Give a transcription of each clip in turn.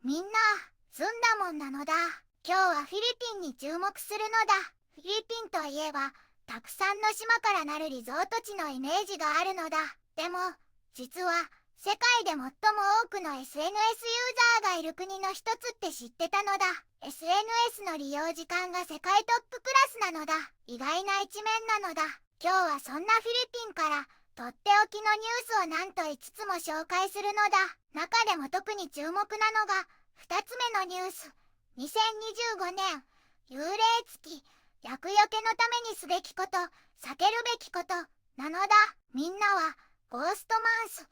みんな、澄んだもんなのだ。今日はフィリピンに注目するのだ。フィリピンといえば、たくさんの島からなるリゾート地のイメージがあるのだ。でも、実は、世界で最も多くの SNS ユーザーがいる国の一つって知ってたのだ。SNS の利用時間が世界トップクラスなのだ。意外な一面なのだ。今日はそんなフィリピンから、とっておきのニュースをなんと5つも紹介するのだ。中でも特に注目なのが、2つ目のニュース。2025年、幽霊月、厄除けのためにすべきこと、避けるべきこと、なのだ。みんなは、ゴーストマンス、っ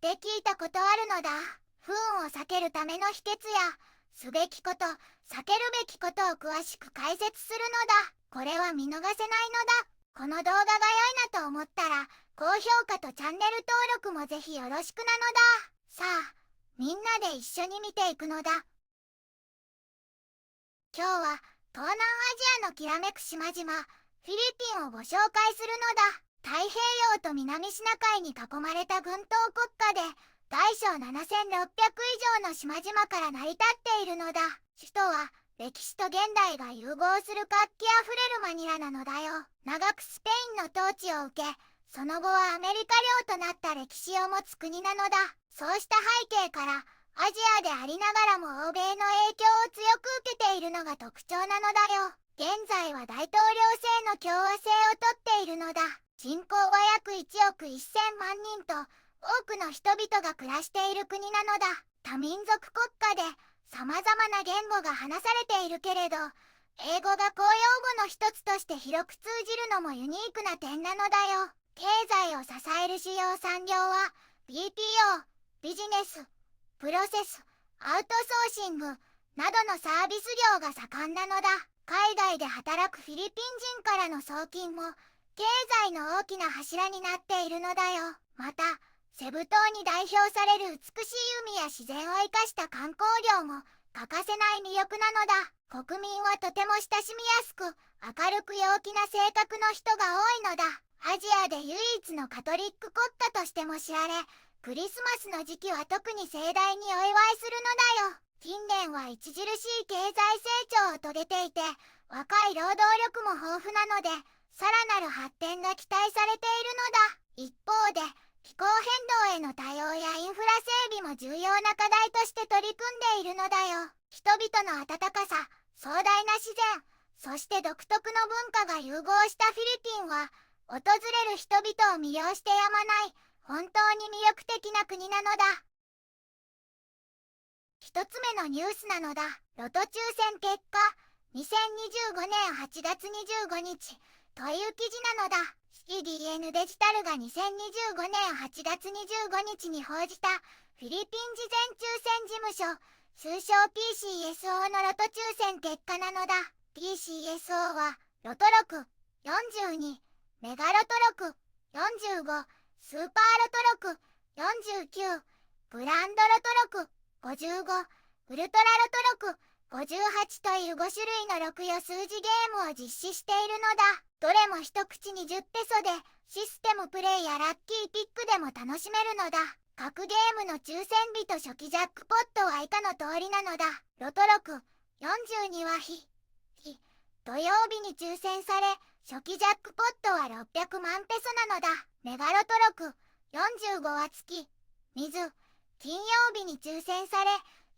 て聞いたことあるのだ。不運を避けるための秘訣や、すべきこと、避けるべきことを詳しく解説するのだ。これは見逃せないのだ。この動画が良いなと思ったら、高評価とチャンネル登録もぜひよろしくなのだ。さあ、みんなで一緒に見ていくのだ。今日は東南アジアのきらめく島々、フィリピンをご紹介するのだ。太平洋と南シナ海に囲まれた群島国家で、大小7600以上の島々から成り立っているのだ。首都は歴史と現代が融合する活気あふれるマニラなのだよ。長くスペインの統治を受け、その後はアメリカ領となった歴史を持つ国なのだ。そうした背景から、アジアでありながらも欧米の影響を強く受けているのが特徴なのだよ。現在は大統領制の共和制をとっているのだ。人口は約1億1000万人と多くの人々が暮らしている国なのだ。多民族国家で様々な言語が話されているけれど、英語が公用語の一つとして広く通じるのもユニークな点なのだよ。経済を支える主要産業は BPO、ビジネス、プロセス、アウトソーシングなどのサービス業が盛んなのだ。海外で働くフィリピン人からの送金も経済の大きな柱になっているのだよ。また、セブ島に代表される美しい海や自然を生かした観光業も欠かせない魅力なのだ。国民はとても親しみやすく、明るく陽気な性格の人が多いのだ。アジアで唯一のカトリック国家としても知られ、クリスマスの時期は特に盛大にお祝いするのだよ。近年は著しい経済成長を遂げていて、若い労働力も豊富なので、さらなる発展が期待されているのだ。一方で、気候変動への対応やインフラ整備も重要な課題として取り組んでいるのだよ。人々の温かさ、壮大な自然、そして独特の文化が融合したフィリピンは、訪れる人々を魅了してやまない、本当に魅力的な国なのだ。一つ目のニュースなのだ。ロト抽選結果、2025年8月25日という記事なのだ。CDN デジタルが2025年8月25日に報じたフィリピン事前抽選事務所、通称 PCSO のロト抽選結果なのだ。PCSO はロト6、42、メガロト6、45、スーパーロト6、49、グランドロト6、55、ウルトラロト6、58という5種類の6よ数字ゲームを実施しているのだ。どれも一口に10ペソで、システムプレイやラッキーピックでも楽しめるのだ。各ゲームの抽選日と初期ジャックポットは以下の通りなのだ。ロト6、42は土曜日に抽選され、初期ジャックポットは600万ペソなのだ。メガロト6、45は月、水、金曜日に抽選され、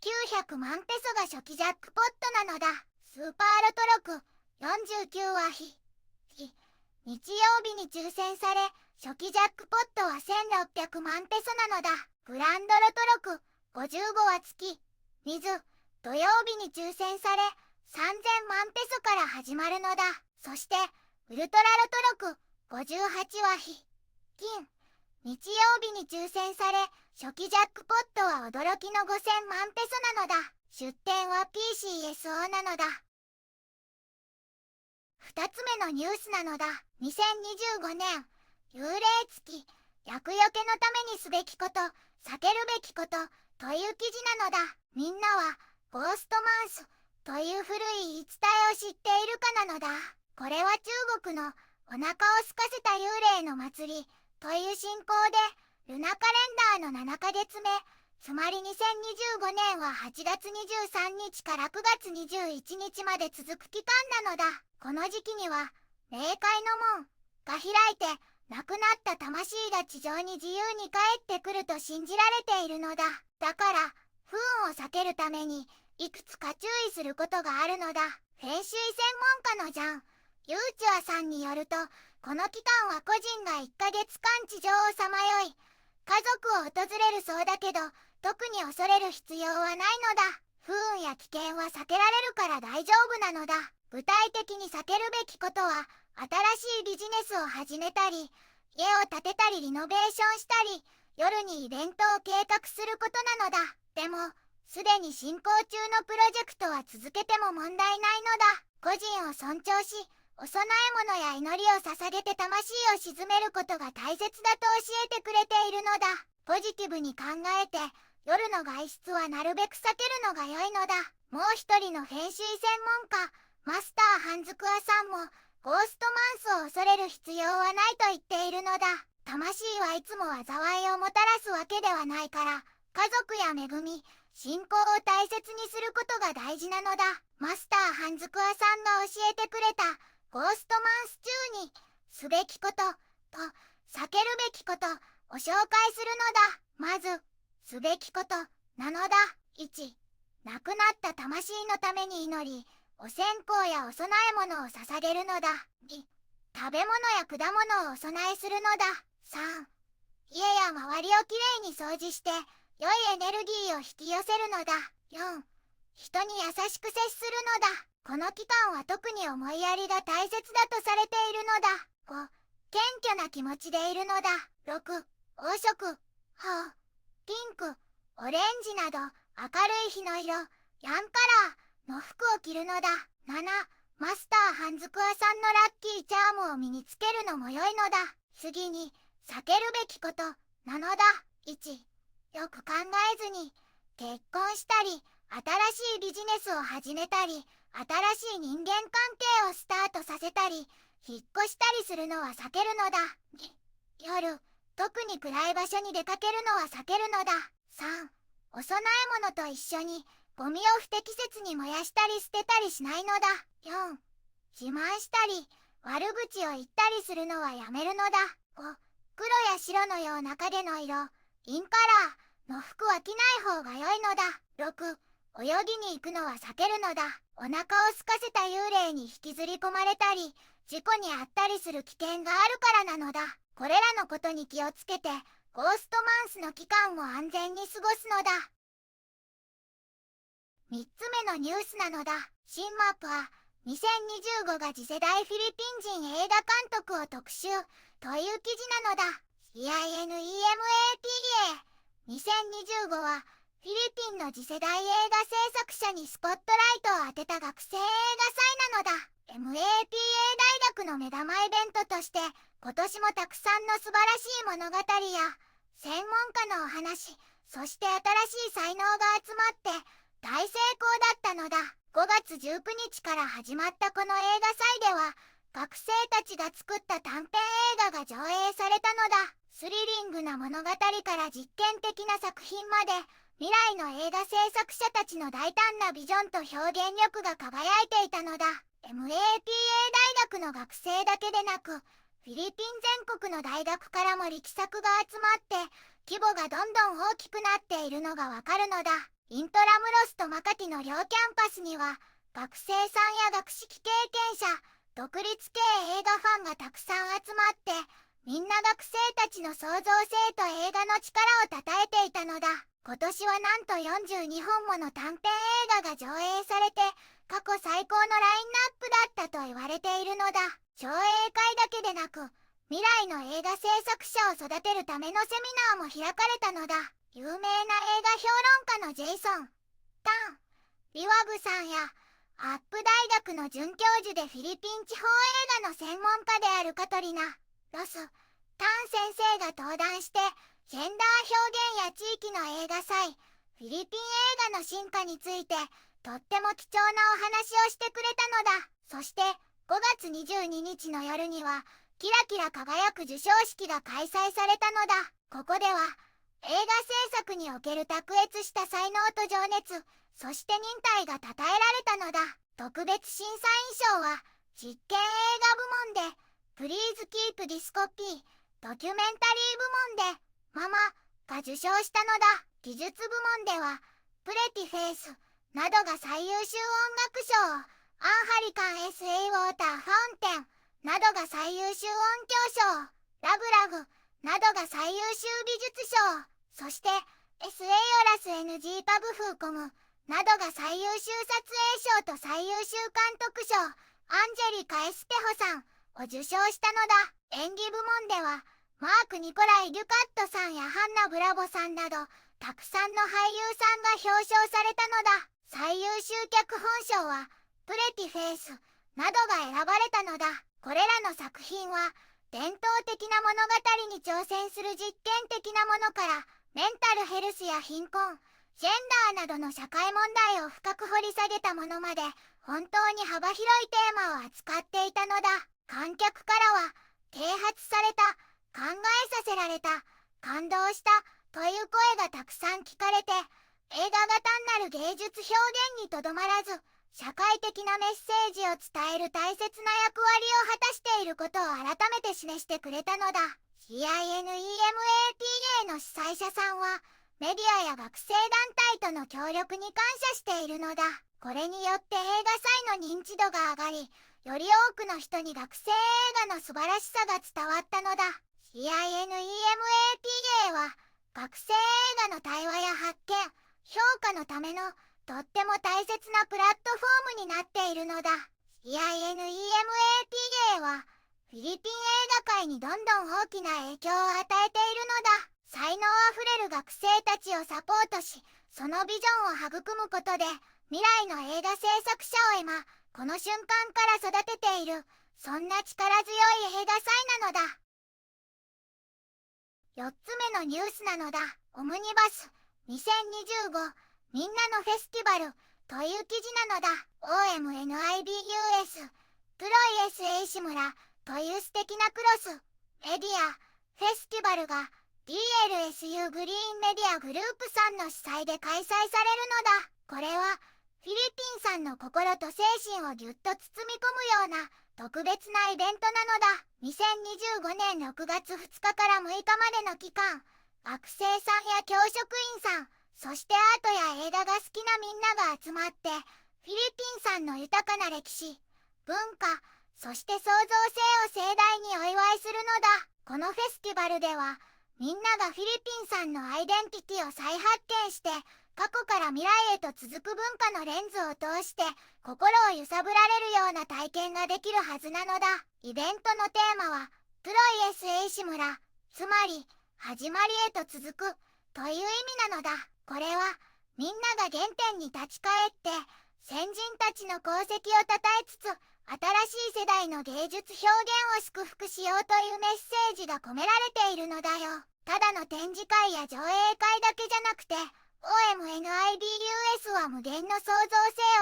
900万ペソが初期ジャックポットなのだ。スーパーロト6、49は日曜日に抽選され、初期ジャックポットは1600万ペソなのだ。グランドロト6、55は月、水、土曜日に抽選され、3000万ペソから始まるのだ。そして、ウルトラロト6、58は金、日曜日に抽選され、初期ジャックポットは驚きの5000万ペソなのだ。出店は PCSO なのだ。二つ目のニュースなのだ。2025年、幽霊月、厄除けのためにすべきこと、避けるべきこと、という記事なのだ。みんなは、ゴーストマンス、という古い言い伝えを知っているかなのだ。これは中国のお腹を空かせた幽霊の祭り、という信仰で、ルナカレンダーの7ヶ月目、つまり2025年は8月23日から9月21日まで続く期間なのだ。この時期には霊界の門が開いて、亡くなった魂が地上に自由に帰ってくると信じられているのだ。だから不運を避けるためにいくつか注意することがあるのだ。フェンシュイ専門家のジャン・ユーチュアさんによると、この期間は個人が1ヶ月間地上をさまよい、家族を訪れるそうだけど、特に恐れる必要はないのだ。不運や危険は避けられるから大丈夫なのだ。具体的に避けるべきことは、新しいビジネスを始めたり、家を建てたりリノベーションしたり、夜にイベントを計画することなのだ。でも、すでに進行中のプロジェクトは続けても問題ないのだ。個人を尊重し、お供え物や祈りを捧げて魂を鎮めることが大切だと教えてくれているのだ。ポジティブに考えて、夜の外出はなるべく避けるのが良いのだ。もう一人のフェンシュイ専門家、マスターハンズクアさんも、ゴーストマンスを恐れる必要はないと言っているのだ。魂はいつも災いをもたらすわけではないから、家族や恵み、信仰を大切にすることが大事なのだ。マスターハンズクアさんが教えてくれた、ゴーストマンス中に、すべきこと、と、避けるべきこと、を紹介するのだ。まず、すべきこと、なのだ。1、亡くなった魂のために祈り、お線香やお供え物を捧げるのだ。2、食べ物や果物をお供えするのだ。3、家や周りをきれいに掃除して、良いエネルギーを引き寄せるのだ。4、人に優しく接するのだ。この期間は特に思いやりが大切だとされているのだ。5、謙虚な気持ちでいるのだ。6、黄色、青、ピンク、オレンジなど明るい日の色、ヤンカラーの服を着るのだ。7、マスターハンズクアさんのラッキーチャームを身につけるのも良いのだ。次に、避けるべきことなのだ。1、よく考えずに、結婚したり、新しいビジネスを始めたり、新しい人間関係をスタートさせたり、引っ越したりするのは避けるのだ。2、夜、特に暗い場所に出かけるのは避けるのだ。3、お供え物と一緒にゴミを不適切に燃やしたり捨てたりしないのだ。4、自慢したり悪口を言ったりするのはやめるのだ。5、黒や白のような影の色、インカラーの服は着ない方が良いのだ。6、泳ぎに行くのは避けるのだ。お腹を空かせた幽霊に引きずり込まれたり、事故に遭ったりする危険があるからなのだ。これらのことに気をつけて、ゴーストマンスの期間を安全に過ごすのだ。3つ目のニュースなのだ。新マップは、2025が次世代フィリピン人映画監督を特集という記事なのだ。CINEMAPA2025 はフィリピンの次世代映画制作者にスポットライトを当てた学生映画祭なのだ。MAPA 大学の目玉イベントとして今年もたくさんの素晴らしい物語や専門家のお話、そして新しい才能が集まって大成功だったのだ。5月19日から始まったこの映画祭では、学生たちが作った短編映画が上映されたのだ。スリリングな物語から実験的な作品まで、未来の映画制作者たちの大胆なビジョンと表現力が輝いていたのだ。MAPA 大学の学生だけでなく、フィリピン全国の大学からも力作が集まって、規模がどんどん大きくなっているのがわかるのだ。イントラムロスとマカティの両キャンパスには、学生さんや学識経験者、独立系映画ファンがたくさん集まって、みんな学生たちの創造性と映画の力をたたえていたのだ。今年はなんと42本もの短編映画が上映されて、過去最高のラインナップだったと言われているのだ。上映会だけでなく、未来の映画制作者を育てるためのセミナーも開かれたのだ。有名な映画評論家のジェイソン・タン・リワグさんや、アップ大学の准教授でフィリピン地方映画の専門家であるカトリナ・ロス・タン先生が登壇して、ジェンダー表現や地域の映画祭、フィリピン映画の進化について、とっても貴重なお話をしてくれたのだ。そして、5月22日の夜には、キラキラ輝く授賞式が開催されたのだ。ここでは、映画制作における卓越した才能と情熱、そして忍耐が称えられたのだ。特別審査員賞は実験映画部門でプリーズキープディスコピー、ドキュメンタリー部門でママが受賞したのだ。技術部門ではプレティフェイスなどが最優秀音楽賞、アンハリカン SA ウォーターファウンテンなどが最優秀音響賞、ラグラグなどが最優秀美術賞、そして SA ヨラス NG パブフーコムなどが最優秀撮影賞と最優秀監督賞、アンジェリカ・エステホさんを受賞したのだ。演技部門ではマーク・ニコライ・デュカットさんやハンナ・ブラボさんなどたくさんの俳優さんが表彰されたのだ。最優秀脚本賞はプレティフェイスなどが選ばれたのだ。これらの作品は伝統的な物語に挑戦する実験的なものからメンタルヘルスや貧困、ジェンダーなどの社会問題を深く掘り下げたものまで本当に幅広いテーマを扱っていたのだ。観客からは啓発された、考えさせられた、感動したという声がたくさん聞かれて、映画が単なる芸術表現にとどまらず社会的なメッセージを伝える大切な役割を果たしていることを改めて示してくれたのだ。 CINEMATA の主催者さんはメディアや学生団体との協力に感謝しているのだ。これによって映画祭の認知度が上がり、より多くの人に学生映画の素晴らしさが伝わったのだ。 CINEMATA は学生映画の対話や発見、評価のためのとっても大切なプラットフォームになっているのだ。 CINEMATA はフィリピン映画界にどんどん大きな影響を与えているのだ。才能あふれる学生たちをサポートし、そのビジョンを育むことで未来の映画制作者を今この瞬間から育てている、そんな力強い映画祭なのだ。4つ目のニュースなのだ。オムニバス2025みんなのフェスティバルという記事なのだ。 OMNIBUS プロイ SA 志村という素敵なクロスメディアフェスティバルが DLSU グリーンメディアグループさんの主催で開催されるのだ。これはフィリピンさんの心と精神をぎゅっと包み込むような特別なイベントなのだ。2025年6月2日から6日までの期間、学生さんや教職員さん、そしてアートや映画が好きなみんなが集まってフィリピンさんの豊かな歴史、文化、そして創造性を盛大にお祝いするのだ。このフェスティバルではみんながフィリピンさんのアイデンティティを再発見して、過去から未来へと続く文化のレンズを通して心を揺さぶられるような体験ができるはずなのだ。イベントのテーマはプロイ SA 志村、つまり始まりへと続くという意味なのだ。これはみんなが原点に立ち返って先人たちの功績をたたえつつ、新しい世代の芸術表現を祝福しようというメッセージが込められているのだよ。ただの展示会や上映会だけじゃなくて、OMNIBUS は無限の創造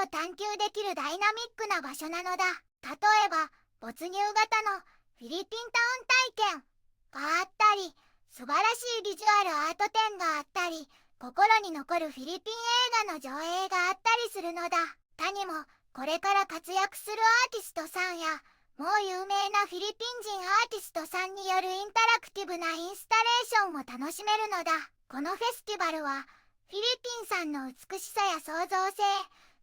性を探求できるダイナミックな場所なのだ。例えば没入型のフィリピンタウン体験があったり、素晴らしいビジュアルアート展があったり、心に残るフィリピン映画の上映があったりするのだ。他にもこれから活躍するアーティストさんやもう有名なフィリピン人アーティストさんによるインタラクティブなインスタレーションも楽しめるのだ。このフェスティバルはフィリピンさんの美しさや創造性、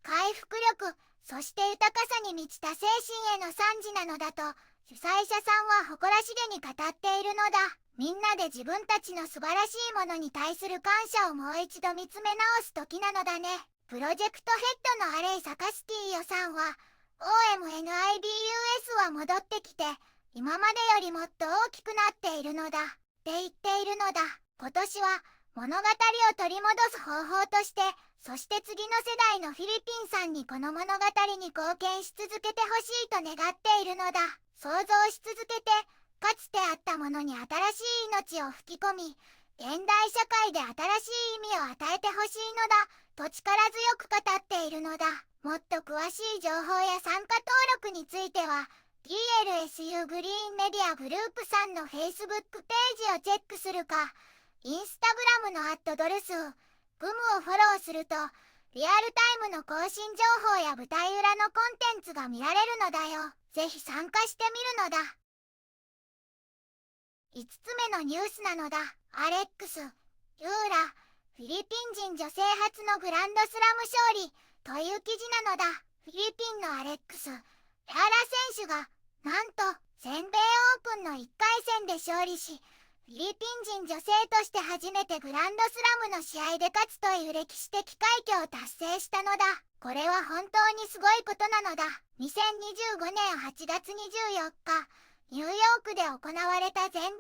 回復力、そして豊かさに満ちた精神への賛辞なのだと主催者さんは誇らしげに語っているのだ。みんなで自分たちの素晴らしいものに対する感謝をもう一度見つめ直す時なのだね。プロジェクトヘッドのアレイ・サカスティーヨさんは OMNIBUS は戻ってきて今までよりもっと大きくなっているのだって言っているのだ。今年は物語を取り戻す方法として、そして次の世代のフィリピンさんにこの物語に貢献し続けてほしいと願っているのだ。想像し続けて、かつてあったものに新しい命を吹き込み、現代社会で新しい意味を与えてほしいのだと力強く語っているのだ。もっと詳しい情報や参加登録については DLSU グリーンメディアグループさんの Facebook ページをチェックするか、インスタグラムのドルスグムをフォローするとリアルタイムの更新情報や舞台裏のコンテンツが見られるのだよ。ぜひ参加してみるのだ。5つ目のニュースなのだ。アレックス・ユーラ、フィリピン人女性初のグランドスラム勝利という記事なのだ。フィリピンのアレックス・エアラ選手がなんと全米オープンの1回戦で勝利し、フィリピン人女性として初めてグランドスラムの試合で勝つという歴史的快挙を達成したのだ。これは本当にすごいことなのだ。2025年8月24日、ニューヨークで行われた全米オー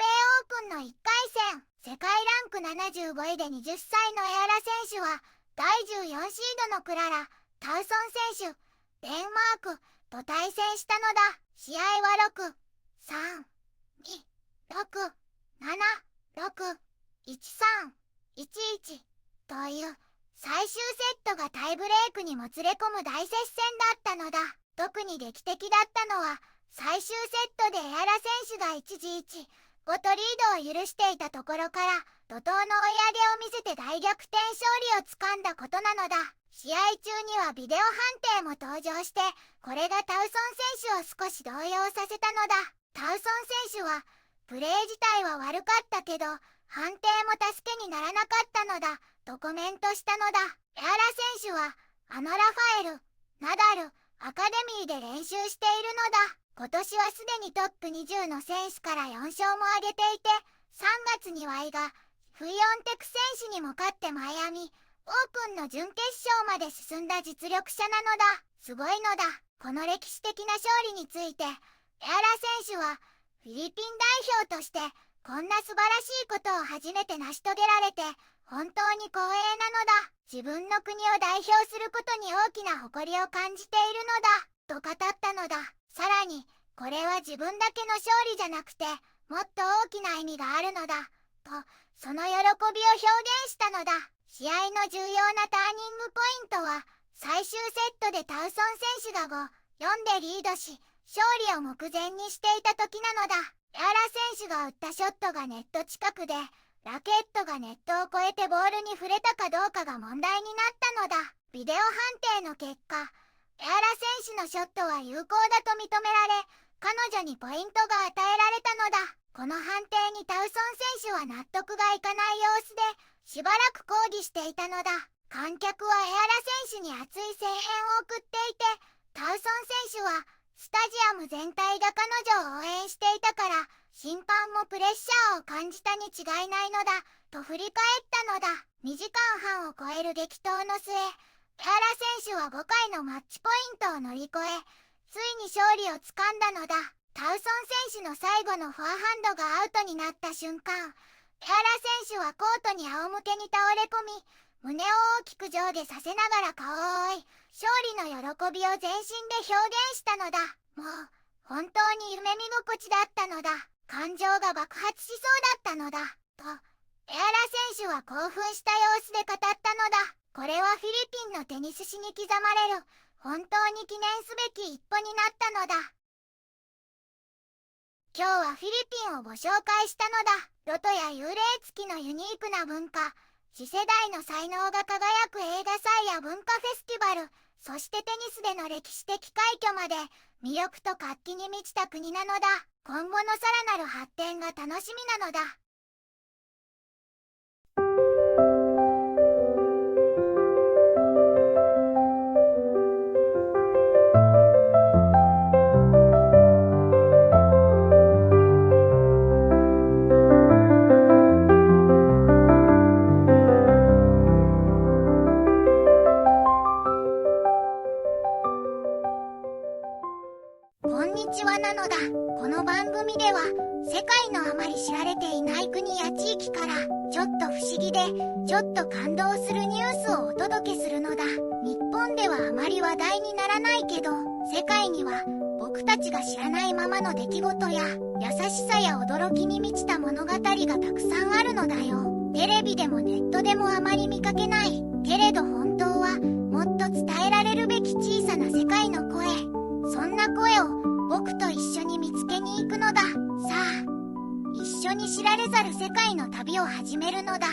プンの1回戦、世界ランク75位で20歳のエアラ選手は、第14シードのクララ・タウソン選手、デンマークと対戦したのだ。試合は6、3、2、6、7、6、1、3、1、1という最終セットがタイブレークにもつれ込む大接戦だったのだ。特に劇的だったのは、最終セットでエアラ選手が一時1-5とリードを許していたところから怒涛の追い上げを見せて大逆転勝利をつかんだことなのだ。試合中にはビデオ判定も登場して、これがタウソン選手を少し動揺させたのだ。タウソン選手はプレー自体は悪かったけど判定も助けにならなかったのだとコメントしたのだ。エアラ選手はラファエル・ナダルアカデミーで練習しているのだ。今年はすでにトップ20の選手から4勝も挙げていて、3月にはイガ・フイオンテク選手にも勝ってマイアミオープンの準決勝まで進んだ実力者なのだ。すごいのだ。この歴史的な勝利についてエアラ選手はフィリピン代表としてこんな素晴らしいことを初めて成し遂げられて本当に光栄なのだ。自分の国を代表することに大きな誇りを感じているのだと語ったのだ。さらにこれは自分だけの勝利じゃなくてもっと大きな意味があるのだとその喜びを表現したのだ。試合の重要なターニングポイントは最終セットでタウソン選手が5-4でリードし勝利を目前にしていた時なのだ。エアラ選手が打ったショットがネット近くでラケットがネットを越えてボールに触れたかどうかが問題になったのだ。ビデオ判定の結果エアラ選手のショットは有効だと認められ彼女にポイントが与えられたのだ。この判定にタウソン選手は納得がいかない様子でしばらく抗議していたのだ。観客はエアラ選手に熱い声援を送っていてタウソン選手はスタジアム全体が彼女を応援していたから審判もプレッシャーを感じたに違いないのだと振り返ったのだ。2時間半を超える激闘の末エアラ選手は5回のマッチポイントを乗り越えついに勝利をつかんだのだ。タウソン選手の最後のフォアハンドがアウトになった瞬間エアラ選手はコートに仰向けに倒れ込み胸を大きく上下させながら顔を覆い勝利の喜びを全身で表現したのだ。もう本当に夢見心地だったのだ。感情が爆発しそうだったのだとエアラ選手は興奮した様子で語ったのだ。これはフィリピンのテニス史に刻まれる本当に記念すべき一歩になったのだ。今日はフィリピンをご紹介したのだ。ロトや幽霊付きのユニークな文化、次世代の才能が輝く映画祭や文化フェスティバル、そしてテニスでの歴史的快挙まで魅力と活気に満ちた国なのだ。今後のさらなる発展が楽しみなのだ。こんにちはなのだ。この番組では世界のあまり知られていない国や地域からちょっと不思議でちょっと感動するニュースをお届けするのだ。日本ではあまり話題にならないけど世界には僕たちが知らないままの出来事や優しさや驚きに満ちた物語がたくさんあるのだよ。テレビでもネットでもあまり見かけないけれど本当はもっと伝えられるべき小さな世界の声、そんな声を僕と一緒に見つけに行くのだ。さあ一緒緒に知られざる世界の旅を始めるのだ。